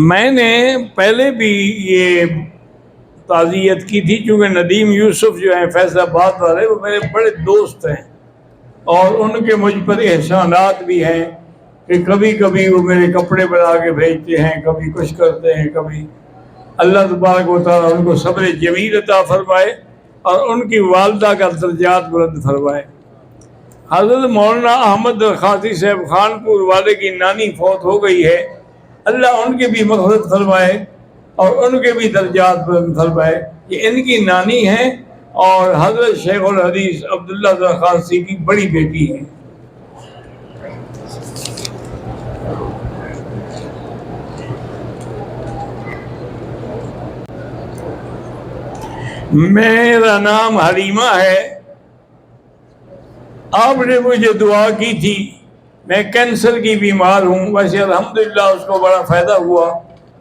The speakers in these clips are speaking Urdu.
میں نے پہلے بھی یہ تعزیت کی تھی، چونکہ ندیم یوسف جو ہیں فیض آباد والے، وہ میرے بڑے دوست ہیں اور ان کے مجھ پر احسانات بھی ہیں کہ کبھی کبھی وہ میرے کپڑے بنا کے بھیجتے ہیں، کبھی کچھ کرتے ہیں، کبھی اللہ تبارک و تعالیٰ ان کو صبر جمیل عطا فرمائے اور ان کی والدہ کا درجات بلند فرمائے۔ حضرت مولانا احمد درخواسی صاحب خانپور والے کی نانی فوت ہو گئی ہے، اللہ ان کی بھی مغفرت فرمائے اور ان کے بھی درجات بلند فرمائے۔ یہ ان کی نانی ہیں اور حضرت شیخ الحدیث عبداللہ درخواسی کی بڑی بیٹی ہیں۔ میرا نام حلیمہ ہے۔ آپ نے مجھے دعا کی تھی، میں کینسر کی بیمار ہوں، ویسے الحمدللہ اس کو بڑا فائدہ ہوا۔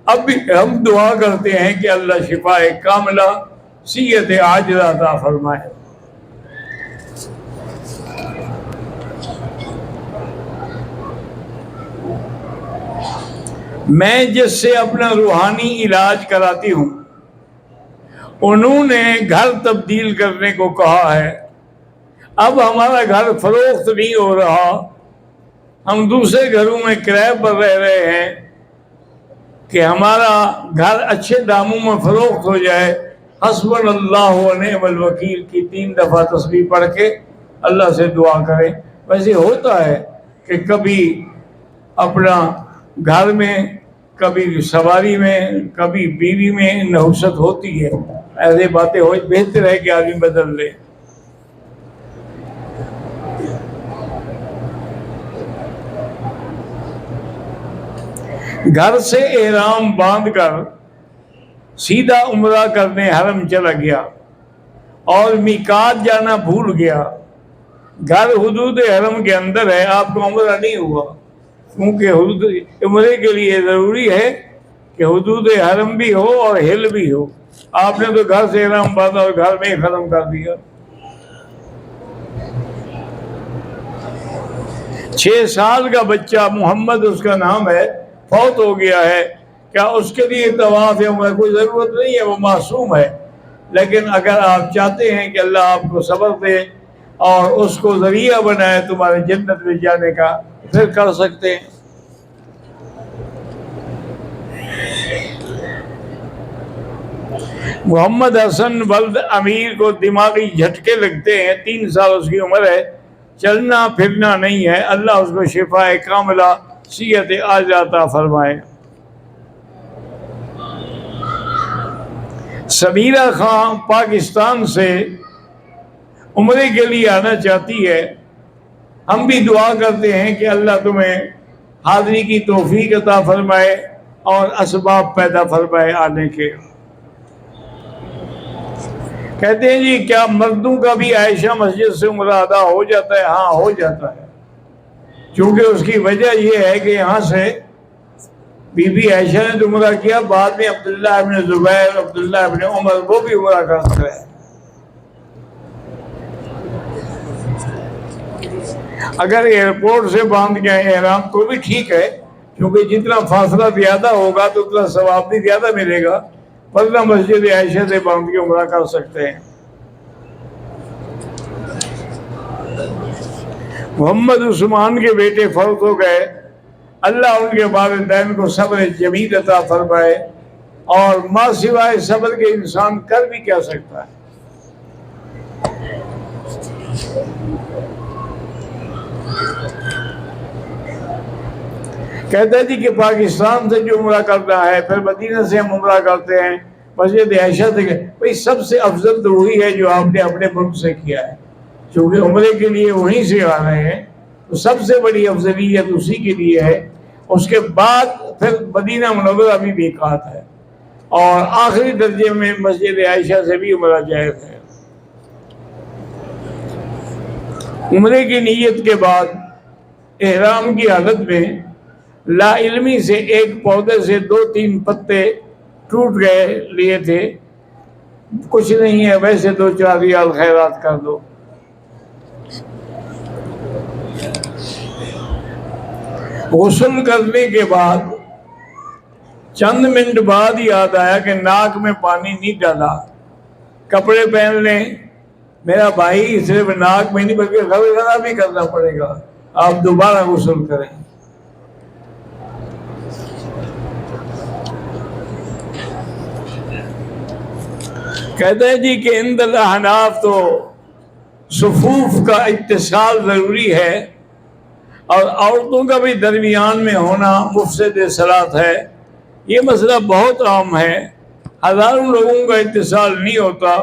اب بھی ہم دعا کرتے ہیں کہ اللہ شفاء کاملہ صحت عاجلہ عطا فرمائے۔ میں جس سے اپنا روحانی علاج کراتی ہوں، انہوں نے گھر تبدیل کرنے کو کہا ہے۔ اب ہمارا گھر فروخت نہیں ہو رہا، ہم دوسرے گھروں میں کرائے پر رہ رہے ہیں کہ ہمارا گھر اچھے داموں میں فروخت ہو جائے۔ حسبنا اللہ و نعم الوکیل کی 3 دفعہ تسبیح پڑھ کے اللہ سے دعا کریں۔ ویسے ہوتا ہے کہ کبھی اپنا گھر میں، کبھی سواری میں، کبھی بیوی میں نحوست ہوتی ہے، ایسے باتیں ہو، بہتر ہے کہ آدمی بدل لے۔ گھر سے احرام باندھ کر سیدھا عمرہ کرنے حرم چلا گیا اور میقات جانا بھول گیا۔ گھر حدود حرم کے اندر ہے، آپ کو عمرہ نہیں ہوا، کیونکہ حدود عمرے کے لیے ضروری ہے کہ حدود حرم بھی ہو اور ہل بھی ہو۔ آپ نے تو گھر سے احرام باندھا اور گھر میں ہی ختم کر دیا۔ 6 سال کا بچہ محمد اس کا نام ہے، فوت ہو گیا ہے، کیا اس کے لیے طواف ہے عمرہ؟ کوئی ضرورت نہیں ہے، وہ معصوم ہے۔ لیکن اگر آپ چاہتے ہیں کہ اللہ آپ کو صبر دے اور اس کو ذریعہ بنائے تمہارے جنت میں جانے کا، پھر کر سکتے ہیں۔ محمد حسن ولد امیر کو دماغی جھٹکے لگتے ہیں، 3 سال اس کی عمر ہے، چلنا پھرنا نہیں ہے، اللہ اس کو شفاء کاملہ صحت عاجلہ عطا فرمائے۔ سمیرہ خان پاکستان سے عمرے کے لیے آنا چاہتی ہے، ہم بھی دعا کرتے ہیں کہ اللہ تمہیں حاضری کی توفیق عطا فرمائے اور اسباب پیدا فرمائے آنے کے۔ کہتے ہیں جی کیا مردوں کا بھی عائشہ مسجد سے عمرہ ادا ہو جاتا ہے؟ ہاں ہو جاتا ہے، چونکہ اس کی وجہ یہ ہے کہ یہاں سے بی بی عائشہ نے تو عمرہ کیا، بعد میں عبداللہ ابن زبیر، عبداللہ ابن عمر وہ بھی عمرہ کرتے رہے۔ اگر ایئرپورٹ سے باندھ کے احرام تو بھی ٹھیک ہے، کیونکہ جتنا فاصلہ زیادہ ہوگا تو اتنا ثواب بھی زیادہ ملے گا، ورنہ مسجد عائشہ سے باندھ کے عمرہ کر سکتے ہیں۔ محمد عثمان کے بیٹے فوت ہو گئے، اللہ ان کے والدین کو صبر جمیل عطا فرمائے، اور ماں سوائے صبر کے انسان کر بھی کیا سکتا ہے۔ کہتے ہیں جی کہ پاکستان سے جو عمرہ کرتا ہے، پھر مدینہ سے ہم عمرہ کرتے ہیں، مسجد عائشہ سے، بھئی سب سے افضل تو وہی ہے جو آپ نے اپنے ملک سے کیا ہے، چونکہ عمرے کے لیے وہیں سے آ رہے ہیں تو سب سے بڑی افضلیت اسی کے لیے ہے۔ اس کے بعد پھر مدینہ منورہ بھی میقات ہے، اور آخری درجے میں مسجد عائشہ سے بھی عمرہ جائز ہے۔ عمرے کی نیت کے بعد احرام کی حالت میں لا علمی سے ایک پودے سے 2-3 پتے ٹوٹ گئے لیے تھے، کچھ نہیں ہے، ویسے 2-4 ریال خیرات کر دو۔ غسل کرنے کے بعد چند منٹ بعد یاد آیا کہ ناک میں پانی نہیں ڈالا، کپڑے پہن لیں۔ میرا بھائی صرف ناک میں نہیں بلکہ غسل بھی کرنا پڑے گا، آپ دوبارہ غسل کریں۔ کہتے ہیں جی کہ عند الاحناف تو صفوف کا اتصال ضروری ہے، اور عورتوں کا بھی درمیان میں ہونا مفسد صلاۃ ہے۔ یہ مسئلہ بہت عام ہے، ہزاروں لوگوں کا اتصال نہیں ہوتا،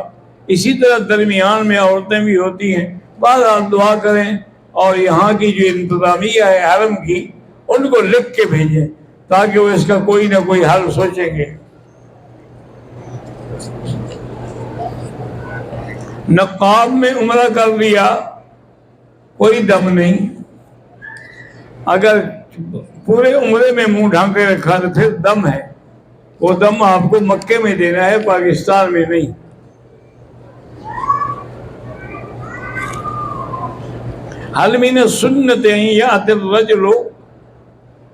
اسی طرح درمیان میں عورتیں بھی ہوتی ہیں۔ بعض آپ دعا کریں، اور یہاں کی جو انتظامیہ ہے حرم کی، ان کو لکھ کے بھیجیں تاکہ وہ اس کا کوئی نہ کوئی حل سوچیں گے۔ نقاب میں عمرہ کر لیا، کوئی دم نہیں۔ اگر پورے عمرے میں منہ ڈھانکے رکھا تو پھر دم ہے، وہ دم آپ کو مکے میں دینا ہے، پاکستان میں نہیں۔ حل من السنت ان یأتی الرجل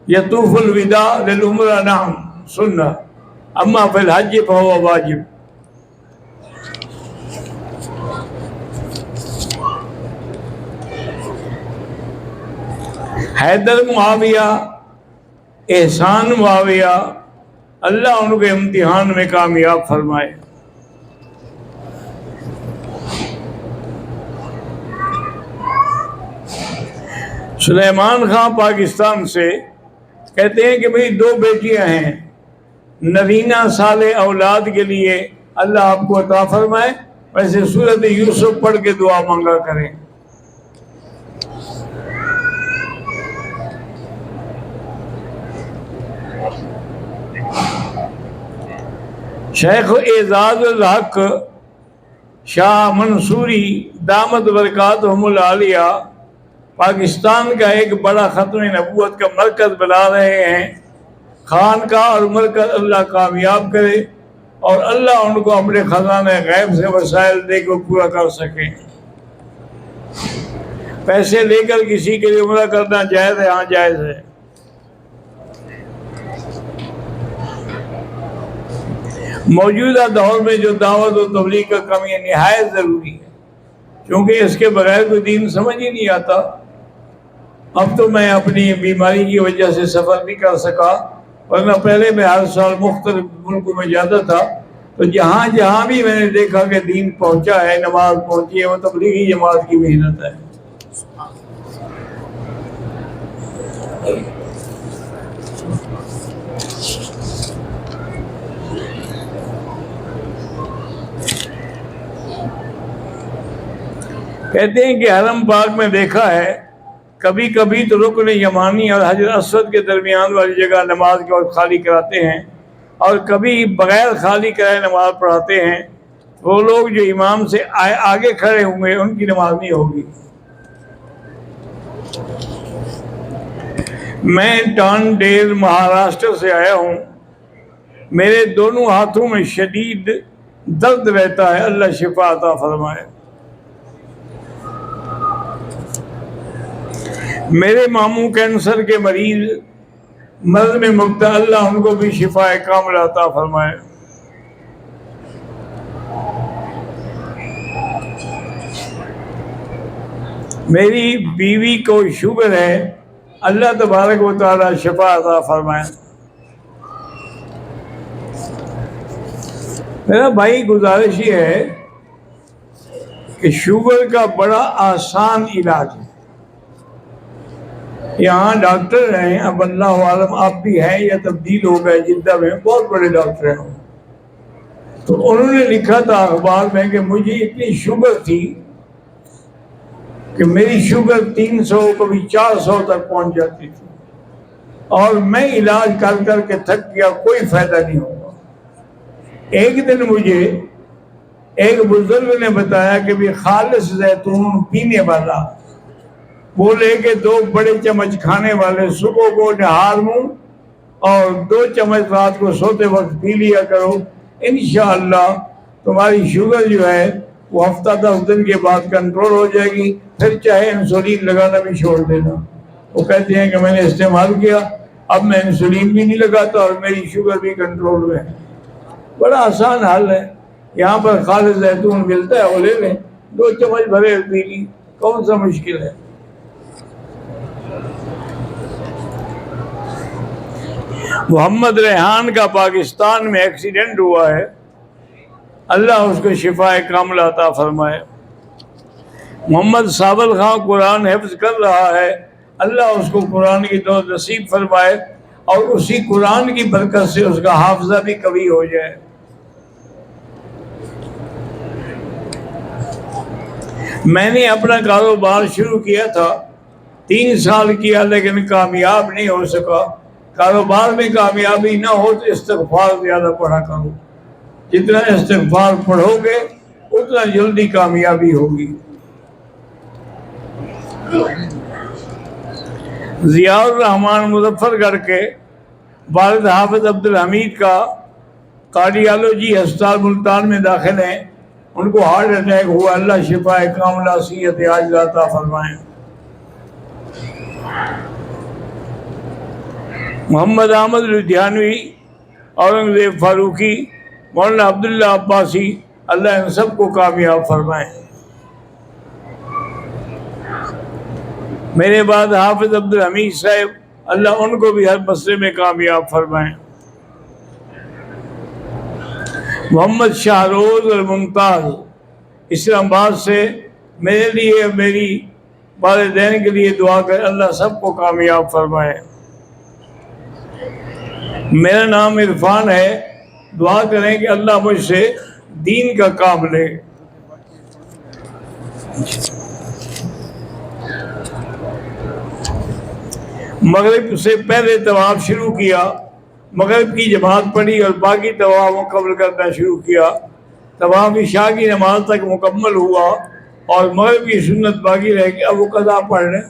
یطوف الوداع للعمرہ، نعم سنہ، اما فی الحج فهو واجب۔ حیدر معاویہ، احسان معاویہ، اللہ ان کے امتحان میں کامیاب فرمائے۔ سلیمان خان پاکستان سے کہتے ہیں کہ میری 2 بیٹیاں ہیں، نرینہ صالح اولاد کے لیے اللہ آپ کو عطا فرمائے، ویسے سورۃ یوسف پڑھ کے دعا مانگا کریں۔ شیخ اعزاز الحق شاہ منصوری دامت برکاتہم العالیہ پاکستان کا ایک بڑا ختم نبوت کا مرکز بنا رہے ہیں۔ خانقاہ اور مرکز اللہ کامیاب کرے، اور اللہ ان کو اپنے خزانہ غیب سے وسائل دے کے پورا کر سکے۔ پیسے لے کر کسی کے لیے عمرہ کرنا جائز ہے؟ ہاں جائز ہے۔ موجودہ دور میں جو دعوت و تبلیغ کا کمی ہے، نہایت ضروری ہے، کیونکہ اس کے بغیر کوئی دین سمجھ ہی نہیں آتا۔ اب تو میں اپنی بیماری کی وجہ سے سفر نہیں کر سکا، ورنہ پہلے میں ہر سال مختلف ملکوں میں جاتا تھا، تو جہاں جہاں بھی میں نے دیکھا کہ دین پہنچا ہے، نماز پہنچی ہے، وہ تبلیغی جماعت کی محنت ہے۔ کہتے ہیں کہ حرم پاک میں دیکھا ہے، کبھی کبھی تو رکن یمانی اور حجر اسود کے درمیان والی جگہ نماز کے وقت خالی کراتے ہیں، اور کبھی بغیر خالی کرائے نماز پڑھاتے ہیں۔ وہ لوگ جو امام سے آگے کھڑے ہوں گے ان کی نماز نہیں ہوگی۔ میں ٹانڈیل مہاراشٹر سے آیا ہوں، میرے دونوں ہاتھوں میں شدید درد رہتا ہے، اللہ شفا عطا فرمائے۔ میرے ماموں کینسر کے مریض مرض میں مبتلا، اللہ ان کو بھی شفا کاملہ عطا فرمائے۔ میری بیوی کو شوگر ہے، اللہ تبارک و تعالی شفا عطا فرمائے۔ میرا بھائی گزارش یہ ہے کہ شوگر کا بڑا آسان علاج ہے۔ یہاں ڈاکٹر ہیں، اب اللہ عالم آپ بھی ہیں یا تبدیل ہو گئے، جدہ میں بہت بڑے ڈاکٹر ہیں، تو انہوں نے لکھا تھا اخبار میں کہ مجھے اتنی شوگر تھی کہ میری شوگر 300 کبھی 400 تک پہنچ جاتی تھی، اور میں علاج کر کر کے تھک گیا، کوئی فائدہ نہیں ہوگا۔ ایک دن مجھے ایک بزرگ نے بتایا کہ بھی خالص زیتون پینے والا، وہ لے کے 2 بڑے چمچ کھانے والے، صبح کو نہار منہ اور 2 چمچ رات کو سوتے وقت پی لیا کرو، انشاءاللہ تمہاری شوگر جو ہے وہ ہفتہ 10 دن کے بعد کنٹرول ہو جائے گی، پھر چاہے انسولین لگانا بھی چھوڑ دینا۔ وہ کہتے ہیں کہ میں نے استعمال کیا، اب میں انسولین بھی نہیں لگاتا اور میری شوگر بھی کنٹرول میں ہے۔ بڑا آسان حل ہے، یہاں پر خالص زیتون ملتا ہے، وہ لے لیں، 2 چمچ بھرے پی لی، کون سا مشکل ہے۔ محمد ریحان کا پاکستان میں ایکسیڈنٹ ہوا ہے، اللہ اس کو شفا کاملہ عطا فرمائے۔ محمد صابل خان قرآن حفظ کر رہا ہے، اللہ اس کو قرآن کی دولت نصیب فرمائے اور اسی قرآن کی برکت سے اس کا حافظہ بھی قوی ہو جائے۔ میں نے اپنا کاروبار شروع کیا تھا، 3 سال کیا لیکن کامیاب نہیں ہو سکا۔ کاروبار میں کامیابی نہ ہو تو استغفار زیادہ پڑھا کرو، جتنا استغفار پڑھو گے اتنا جلدی کامیابی ہوگی۔ ضیاء الرحمان مظفر گڑھ کے والد حافظ عبدالحمید کا کارڈیالوجی ہسپتال ملتان میں داخل ہیں، ان کو ہارٹ اٹیک ہوا، اللہ شفا کاملہ صحت عاجلہ عطا فرمائیں۔ محمد احمد لدھیانوی، اورنگزیب فاروقی، مولانا عبداللہ عباسی، اللہ ان سب کو کامیاب فرمائیں۔ میرے بعد حافظ عبدالحمید صاحب، اللہ ان کو بھی ہر مسئلے میں کامیاب فرمائیں۔ محمد شاہ روز اور ممتاز اسلام آباد سے، میرے لیے اور میری والدین کے لیے دعا کر، اللہ سب کو کامیاب فرمائے۔ میرا نام عرفان ہے، دعا کریں کہ اللہ مجھ سے دین کا کام لے۔ مغرب سے پہلے طواف شروع کیا، مغرب کی جماعت پڑھی اور باقی طواف مکمل کرنا شروع کیا۔ طواف عشاء کی نماز تک مکمل ہوا اور مغرب کی سنت باقی رہ گئی، اب وہ قضا پڑھ لیں۔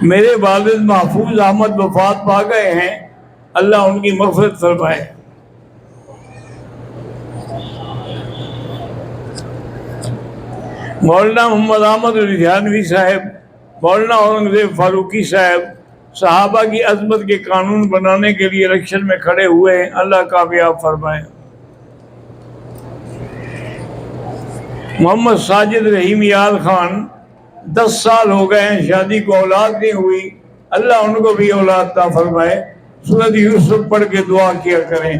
میرے والد محفوظ احمد وفات پا گئے ہیں، اللہ ان کی مغفرت فرمائے۔ مولانا محمد احمد لدھیانوی صاحب، مولانا اورنگزیب فاروقی صاحب صحابہ کی عظمت کے قانون بنانے کے لیے الیکشن میں کھڑے ہوئے ہیں، اللہ کامیاب فرمائے۔ محمد ساجد رحیم یار خان، 10 سال ہو گئے ہیں شادی کو، اولاد نہیں ہوئی، اللہ ان کو بھی اولاد عطا فرمائے۔ سورۃ یوسف پڑھ کے دعا کیا کریں۔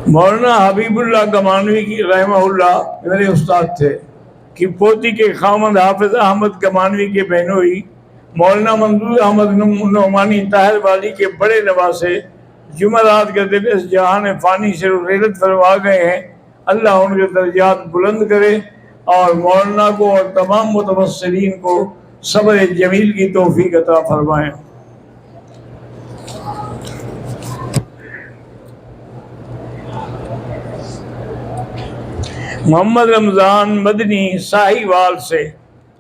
مولانا حبیب اللہ گمانوی کی رحمہ اللہ میرے استاد تھے، کہ پوتی کے خامند حافظ احمد گمانوی کے بہنوئی مولانا منظور احمد نعمانی طاہر والی کے بڑے نواسے جمعرات کے دن اس جہان فانی سے رحلت فرما گئے ہیں، اللہ ان کے درجات بلند کرے اور مولانا کو اور تمام متوسلین کو صبر جمیل کی توفیق عطا فرمائے۔ محمد رمضان مدنی ساہیوال سے،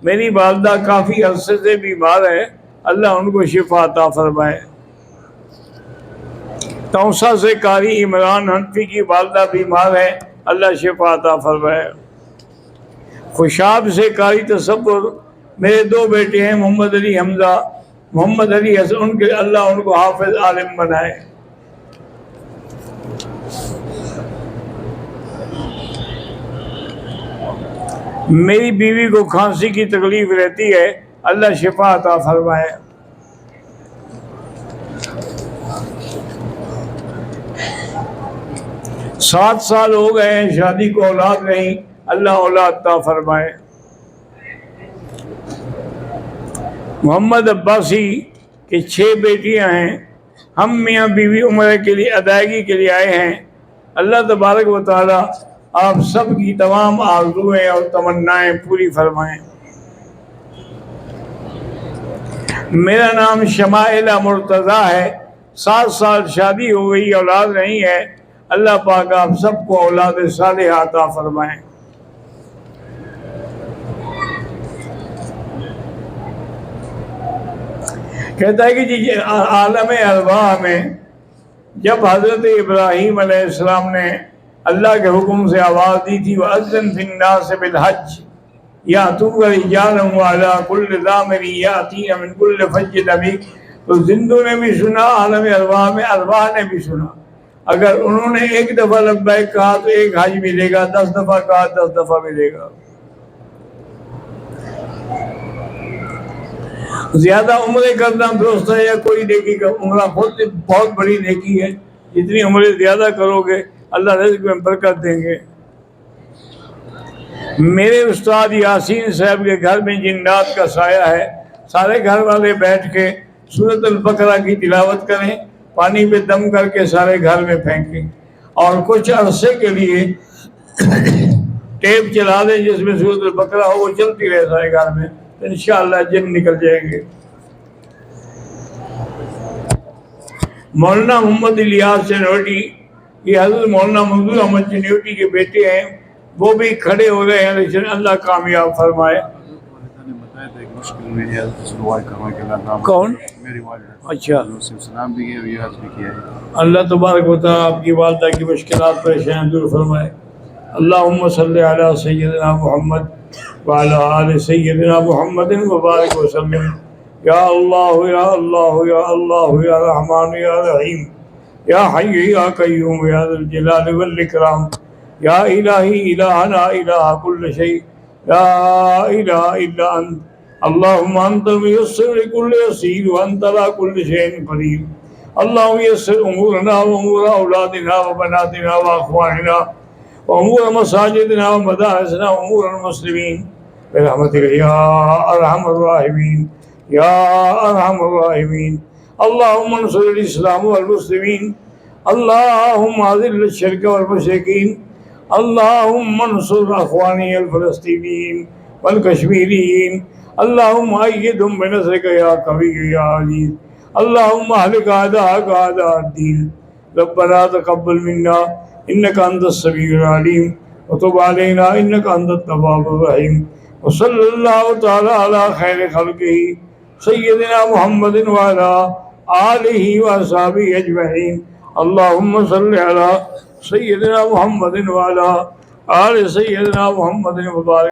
میری والدہ کافی عرصے سے بیمار ہے، اللہ ان کو شفا عطا فرمائے۔ توسا سے قاری عمران حنفی کی والدہ بیمار ہے، اللہ شفا عطا فرمائے۔ خوشاب سے قاری تصور، میرے 2 بیٹے ہیں، محمد علی حمزہ، محمد علی حسن، ان کے اللہ ان کو حافظ عالم بنائے۔ میری بیوی کو کھانسی کی تکلیف رہتی ہے، اللہ شفا عطا فرمائے۔ سات سال ہو گئے ہیں شادی کو، اولاد نہیں، اللہ اولاد عطا فرمائے۔ محمد عباسی کے 6 بیٹیاں ہیں، ہم میاں بیوی عمرہ کے لیے ادائیگی کے لیے آئے ہیں، اللہ تبارک و تعالی آپ سب کی تمام آرزوئیں اور تمنائیں پوری فرمائیں۔ میرا نام شمائلہ مرتضیٰ ہے، 7 سال شادی ہو گئی، اولاد نہیں ہے، اللہ پاک آپ سب کو اولاد صالحہ عطا فرمائیں۔ کہتا ہے کہ جی عالم ارواح میں جب حضرت ابراہیم علیہ السلام نے اللہ کے حکم سے آواز دی تھی وَأَذِّن فِي النَّاسِ بِالْحَجِّ یَأْتُوکَ رِجَالًا وَعَلَىٰ کُلِّ ضَامِرٍ یَأْتِینَ مِنْ کُلِّ فَجٍّ عَمِیقٍ، تو زندوں نے بھی سنا، عالم ارواح میں ارواح نے بھی سنا۔ اگر انہوں نے ایک دفعہ لبیک کہا تو ایک حج ملے گا، 10 دفعہ کہا 10 دفعہ ملے گا۔ زیادہ عمرے کرنا درست ہے یا کوئی نیکی کا؟ عمرہ خود بہت بڑی نیکی ہے، جتنی عمرے زیادہ کرو گے اللہ رزق میں برکت دیں گے۔ میرے استاد یاسین صاحب کے گھر میں جنات کا سایہ ہے، سارے گھر والے بیٹھ کے سورۃ البقرہ کی تلاوت کریں، پانی پہ دم کر کے سارے گھر میں پھینکیں، اور کچھ عرصے کے لیے ٹیپ چلا دیں جس میں سورۃ البقرہ ہو، وہ چلتی رہے سارے گھر میں، انشاءاللہ جن نکل جائیں گے۔ مولانا محمد الیاس چنوٹی، یہ حضرت مولانا منظور احمد چنوٹی کے بیٹے ہیں، وہ بھی کھڑے ہو رہے ہیں، لیکن اللہ کامیاب فرمائے۔ کون؟ میری والدہ۔ اچھا، سلام بھی کیا، یہ حج بھی کیا ہے۔ اللہ تبارک و تعالیٰ آپ کی والدہ کی مشکلات پریشان دور فرمائے۔ اللہم صلی علی سیدنا محمد وعلی آل سیدنا محمد وبارک وسلم۔ یا اللہ یا اللہ یا اللہ یا رحمان یا رحیم یا حی یا قیوم یا ذی الجلال والاکرام یا الہی الہنا الہ کل شیء لا الہ الا انت اللہم انت الميسر لكل يسير وانت على كل شيء قدير اللهم يسر امورنا وامور اولادنا وبناتنا واخواننا وامور مساجدنا ومدارسنا وامور المسلمين برحمتك يا ارحم الراحمين یا ارحم الراحمین۔ اللہم انصر الاسلام والمسلمین، اللہم اذل الشرک والمشرکین، اللہم انصر اخوانی الفلسطینیین والکشمیریین، اللہم ایدہم بنصرک یا قوی یا عزیز، اللہم اہلک اعداءک اعداء الدین۔ ربنا تقبل منا انک انت السمیع العلیم وتب علینا انک انت التواب الرحیم، وصلی اللہ تعالی علی خیر خلقہ سیدنا محمد وعلی آلہ وصحبہ اجمعین۔ اللہم صلی علی سیدنا محمد وعلی آل سیدنا محمد وبارک